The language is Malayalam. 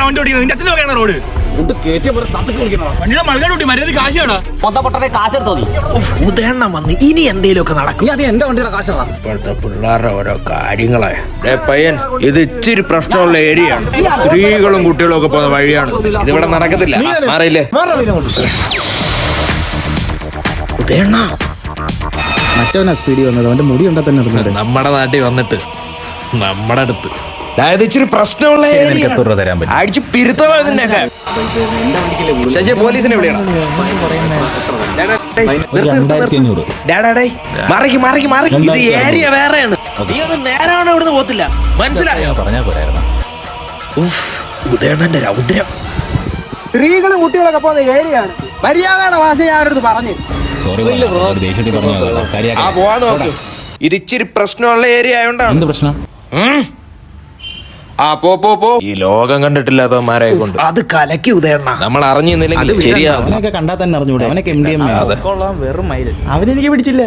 വണ്ടി ഓടിക്കുന്നത് നിന്റെ അച്ഛൻ നോക്കിയാണ് റോഡ് ഇനി എന്തേലുമൊക്കെ നടക്കും. അത് എന്റെ വണ്ടിയുടെ കാശാ. ഇപ്പോഴത്തെ പിള്ളേരുടെ ഓരോ കാര്യങ്ങളെ പയ്യൻ ഇത് ഇച്ചിരി പ്രശ്നമുള്ള ഏരിയ ആണ്. സ്ത്രീകളും കുട്ടികളും ഒക്കെ പോകുന്ന വഴിയാണ്. ഇതിവിടെ നടക്കത്തില്ല. മാറിയില്ലേ മറ്റവനാ സ്പീഡിൽ വന്നത്. അവന്റെ മുടി ഉണ്ടാ തന്നെ നമ്മുടെ നാട്ടിൽ വന്നിട്ട് നമ്മുടെ അടുത്ത് ഇച്ചിരി പ്രശ്നമുള്ള അടിച്ച് പിരുത്തമാ നിന്നൊക്കെ. ശശി പോലീസിനെ വിളിയണം. മറിക്ക് മറിക്ക് മറിക്ക്. ഇത് ഏരിയ വേറെയാണ്. നീ ഒന്ന് നേരാണ് ഇവിടുന്ന് പോകത്തില്ല. മനസ്സിലായോ? ഉദയണ്ണന്റെ രൗദ്രം. സ്ത്രീകളും കുട്ടികളൊക്കെ പോകുന്ന ഏരിയയാണ്. മര്യാദയുടെ ഭാഷ ഞാനടുത്ത് പറഞ്ഞു. പോവാൻ നോക്ക്. ഇത് ഇച്ചിരി പ്രശ്നമുള്ള ഏരിയ ആയോണ്ടാണ്. പ്രശ്നം പോ. ഈ ലോകം കണ്ടിട്ടില്ലാത്തവന്മാരെ കൊണ്ട് അത് കലക്കി ഉദയണ്ണ. നമ്മൾ അറിഞ്ഞില്ലെങ്കിൽ ശരിയാവും. കണ്ടാൽ തന്നെ അറിഞ്ഞൂടെ. അവനൊക്കെ MDMA. വെറും മൈൽ. അവനെനിക്ക് പിടിച്ചില്ല.